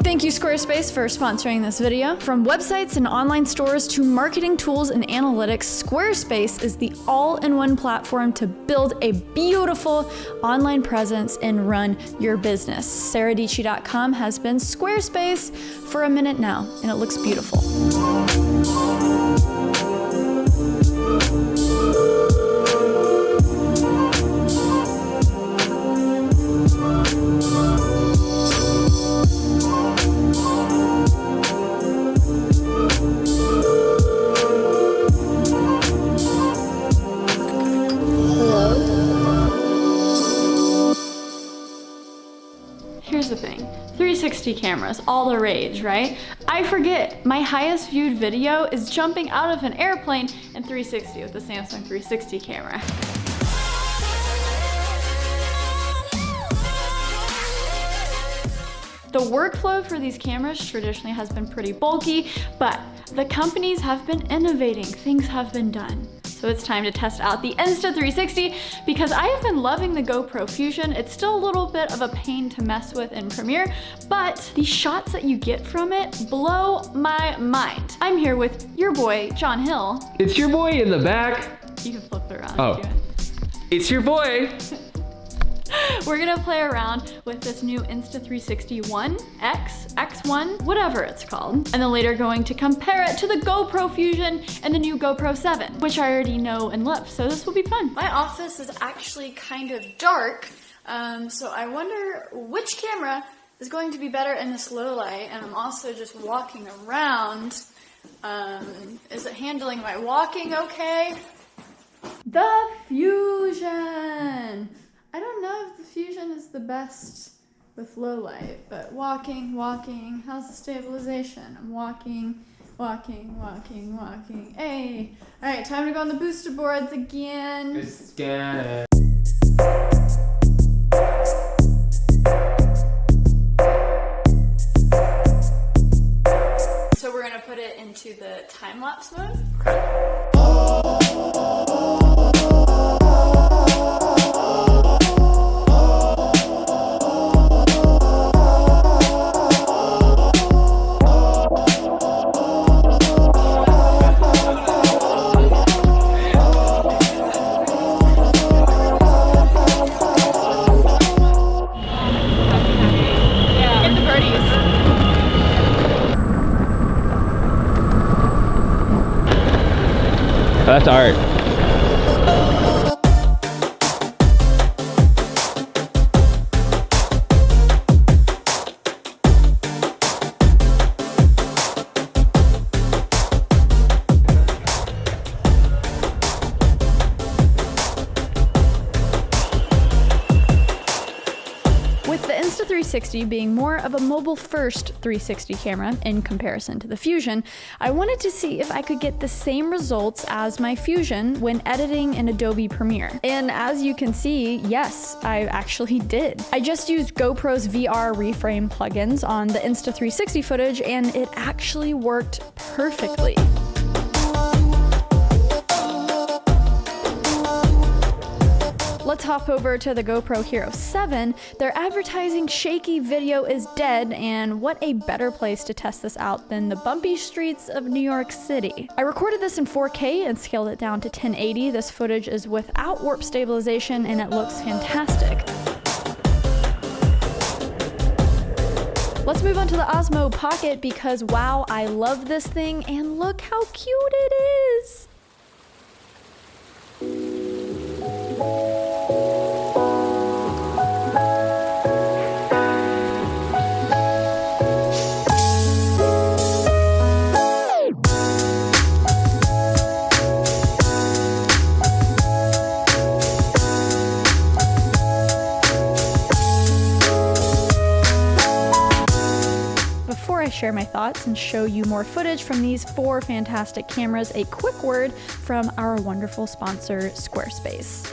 Thank you, Squarespace, for sponsoring this video. From websites and online stores to marketing tools and analytics, Squarespace is the all-in-one platform to build a beautiful online presence and run your business. saradietschy.com has been Squarespace for a minute now, and it looks beautiful. Here's the thing, 360 cameras, all the rage, right? I forget, my highest viewed video is jumping out of an airplane in 360 with the Samsung 360 camera. The workflow for these cameras traditionally has been pretty bulky, but the companies have been innovating, things have been done. So it's time to test out the Insta360 because I have been loving the GoPro Fusion. It's still a little bit of a pain to mess with in Premiere, but the shots that you get from it blow my mind. I'm here with your boy, John Hill. It's your boy in the back. You can flip it around. Oh, it's your boy. We're gonna play around with this new Insta360 One, X, X1, whatever it's called. And then later going to compare it to the GoPro Fusion and the new GoPro 7, which I already know and love, so this will be fun. My office is actually kind of dark, so I wonder which camera is going to be better in this low light, and I'm also just walking around. Is it handling my walking okay? The Fusion! I don't know if the Fusion is the best with low light, but walking, how's the stabilization? I'm walking. Hey! Alright, time to go on the booster boards again. Let's get it. So we're gonna put it into the time-lapse mode. That's art. With the Insta360 being more of a mobile-first 360 camera in comparison to the Fusion, I wanted to see if I could get the same results as my Fusion when editing in Adobe Premiere. And as you can see, yes, I actually did. I just used GoPro's VR reframe plugins on the Insta360 footage, and it actually worked perfectly. Let's hop over to the GoPro Hero 7. Their advertising shaky video is dead, and what a better place to test this out than the bumpy streets of New York City. I recorded this in 4K and scaled it down to 1080. This footage is without warp stabilization and it looks fantastic. Let's move on to the Osmo Pocket because wow, I love this thing and look how cute it is. Before I share my thoughts and show you more footage from these 4 fantastic cameras, a quick word from our wonderful sponsor, Squarespace.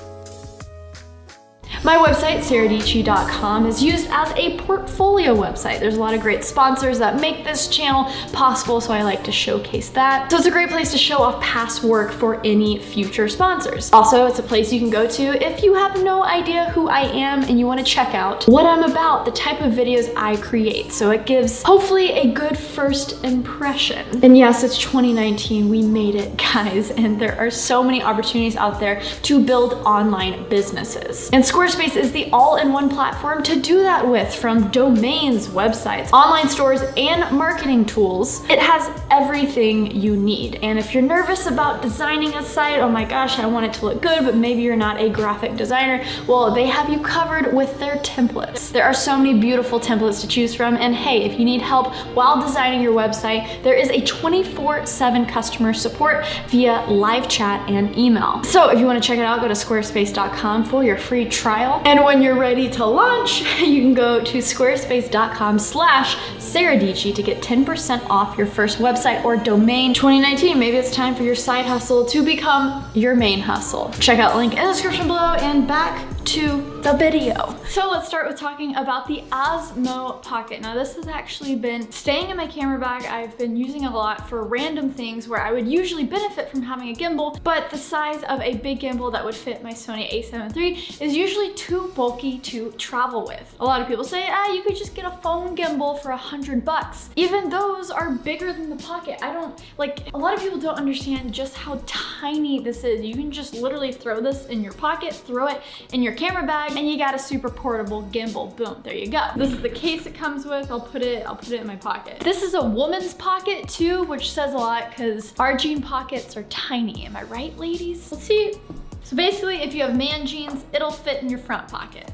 My website, saradietschy.com, is used as a portfolio website. There's a lot of great sponsors that make this channel possible, so I like to showcase that. So it's a great place to show off past work for any future sponsors. Also, it's a place you can go to if you have no idea who I am and you want to check out what I'm about, the type of videos I create. So it gives hopefully a good first impression. And yes, it's 2019, we made it, guys, and there are so many opportunities out there to build online businesses. And Squarespace is the all-in-one platform to do that with, from domains, websites, online stores, and marketing tools. It has everything you need. And if you're nervous about designing a site, oh my gosh, I want it to look good, but maybe you're not a graphic designer, well, they have you covered with their templates. There are so many beautiful templates to choose from, and hey, if you need help while designing your website, there is a 24/7 customer support via live chat and email. So if you want to check it out, go to squarespace.com for your free trial. And when you're ready to launch, you can go to squarespace.com/saradietschy to get 10% off your first website or domain. 2019, maybe it's time for your side hustle to become your main hustle. Check out the link in the description below, and back to the video. So let's start with talking about the Osmo Pocket. Now this has actually been staying in my camera bag. I've been using it a lot for random things where I would usually benefit from having a gimbal, but the size of a big gimbal that would fit my Sony a7 III is usually too bulky to travel with. A lot of people say, you could just get a phone gimbal for $100. Even those are bigger than the Pocket. A lot of people don't understand just how tiny this is. You can just literally throw this in your pocket, throw it in your camera bag, and you got a super portable gimbal. Boom, there you go. This is the case it comes with. I'll put it in my pocket. This is a woman's pocket too, which says a lot because our jean pockets are tiny. Am I right, ladies? Let's see. So basically, if you have man jeans, it'll fit in your front pocket.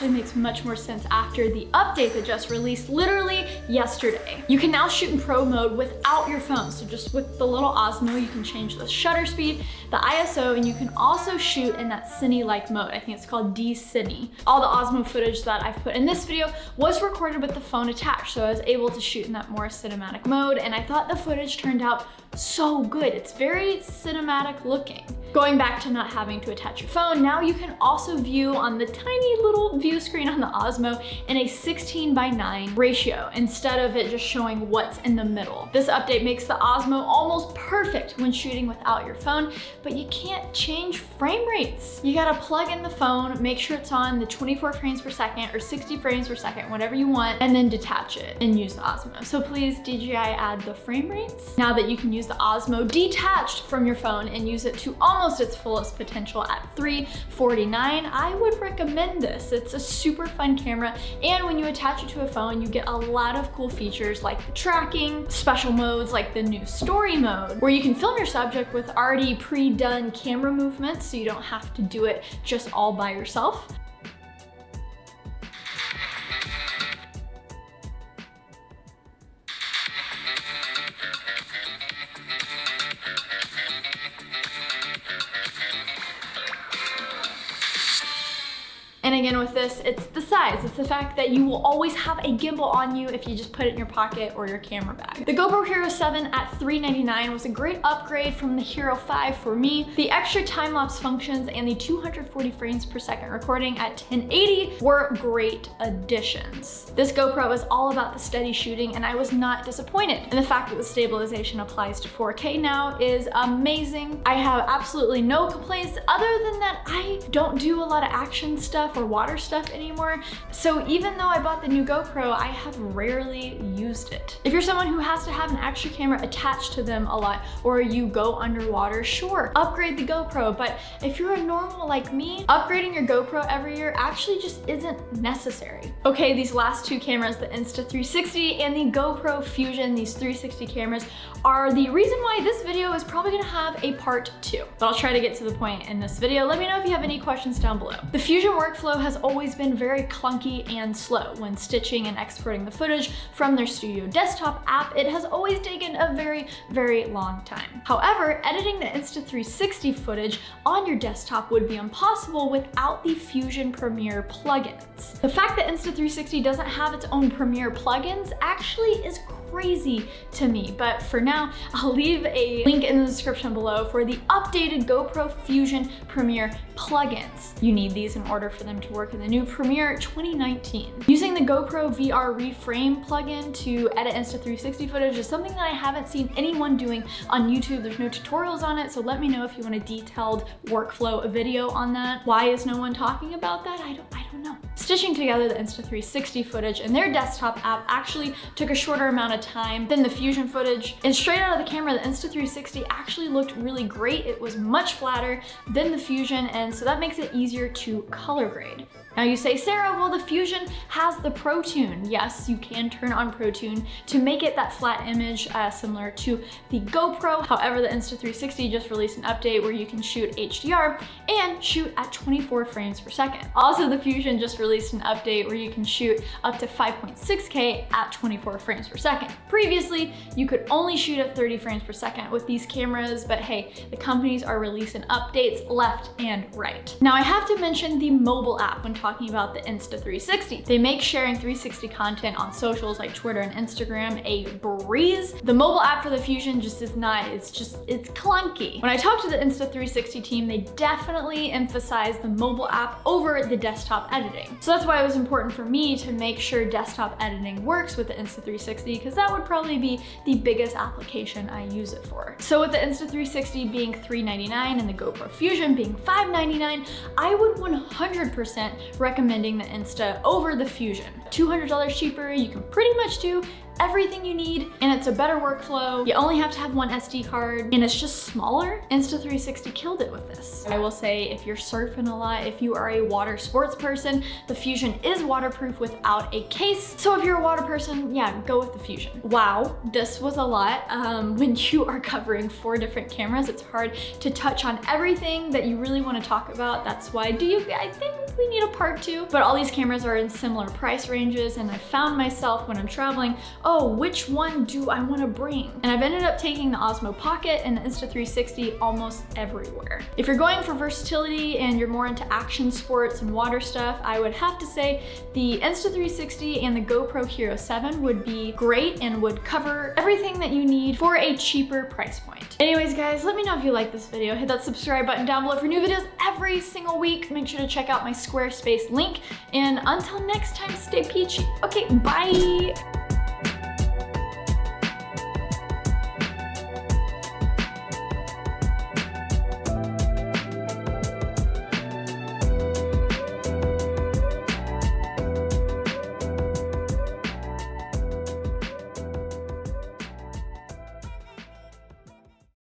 Makes much more sense after the update that just released literally yesterday. You can now shoot in pro mode without your phone. So just with the little Osmo, you can change the shutter speed, the ISO, and you can also shoot in that Cine-like mode. I think it's called D-Cine. All the Osmo footage that I've put in this video was recorded with the phone attached, so I was able to shoot in that more cinematic mode, and I thought the footage turned out so good. It's very cinematic looking. Going back to not having to attach your phone, now you can also view on the tiny little view screen on the Osmo in a 16:9 ratio instead of it just showing what's in the middle. This update makes the Osmo almost perfect when shooting without your phone, but you can't change frame rates. You gotta plug in the phone, make sure it's on the 24 frames per second or 60 frames per second, whatever you want, and then detach it and use the Osmo. So please, DJI, add the frame rates. Now that you can use the Osmo detached from your phone and use it to almost its fullest potential at 349, I would recommend this. It's a super fun camera, and when you attach it to a phone, you get a lot of cool features like the tracking, special modes like the new story mode, where you can film your subject with already pre-done camera movements so you don't have to do it just all by yourself. And again with this, it's the size. It's the fact that you will always have a gimbal on you if you just put it in your pocket or your camera bag. The GoPro Hero 7 at $399 was a great upgrade from the Hero 5 for me. The extra time-lapse functions and the 240 frames per second recording at 1080 were great additions. This GoPro is all about the steady shooting, and I was not disappointed. And the fact that the stabilization applies to 4K now is amazing. I have absolutely no complaints other than that I don't do a lot of action stuff or water stuff anymore. So even though I bought the new GoPro, I have rarely used it. If you're someone who has to have an extra camera attached to them a lot, or you go underwater, sure, upgrade the GoPro. But if you're a normal like me, upgrading your GoPro every year actually just isn't necessary. Okay, these last two cameras, the Insta360 and the GoPro Fusion, these 360 cameras, are the reason why this video is probably gonna have a part 2. But I'll try to get to the point in this video. Let me know if you have any questions down below. The Fusion workflow has always been very clunky and slow. When stitching and exporting the footage from their studio desktop app, it has always taken a very, very long time. However, editing the Insta360 footage on your desktop would be impossible without the Fusion Premiere plugins. The fact that Insta360 doesn't have its own Premiere plugins actually is crazy to me, but for now, I'll leave a link in the description below for the updated GoPro Fusion Premiere plugins. You need these in order for them to work in the new Premiere 2019. Using the GoPro VR Reframe plugin to edit Insta360 footage is something that I haven't seen anyone doing on YouTube. There's no tutorials on it, so let me know if you want a detailed workflow video on that. Why is no one talking about that? I don't know. Stitching together the Insta360 footage in their desktop app actually took a shorter amount of time than the Fusion footage, and straight out of the camera, the Insta360 actually looked really great. It was much flatter than the Fusion, and so that makes it easier to color grade. Now you say, Sarah, well, the Fusion has the Protune. Yes, you can turn on Protune to make it that flat image similar to the GoPro. However, the Insta360 just released an update where you can shoot HDR and shoot at 24 frames per second. Also, the Fusion just released an update where you can shoot up to 5.6K at 24 frames per second. Previously, you could only shoot at 30 frames per second with these cameras, but hey, the companies are releasing updates left and right. Now I have to mention the mobile app when talking about the Insta360. They make sharing 360 content on socials like Twitter and Instagram a breeze. The mobile app for the Fusion just is not, it's clunky. When I talked to the Insta360 team, they definitely emphasize the mobile app over the desktop editing. So that's why it was important for me to make sure desktop editing works with the Insta360, because that would probably be the biggest application I use it for. So with the Insta360 being $399 and the GoPro Fusion being $599, I would 100% recommending the Insta over the Fusion. $200 cheaper, you can pretty much do everything you need, and it's a better workflow. You only have to have one SD card, and it's just smaller. Insta360 killed it with this. I will say, if you're surfing a lot, if you are a water sports person, the Fusion is waterproof without a case. So if you're a water person, yeah, go with the Fusion. Wow, this was a lot. When you are covering 4 different cameras, it's hard to touch on everything that you really want to talk about. That's why I think we need a part 2. But all these cameras are in similar price ranges, and I found myself when I'm traveling, oh, which one do I want to bring? And I've ended up taking the Osmo Pocket and the Insta360 almost everywhere. If you're going for versatility and you're more into action sports and water stuff, I would have to say the Insta360 and the GoPro Hero 7 would be great and would cover everything that you need for a cheaper price point. Anyways, guys, let me know if you like this video. Hit that subscribe button down below for new videos every single week. Make sure to check out my Squarespace link, and until next time, stay peachy. Okay, bye.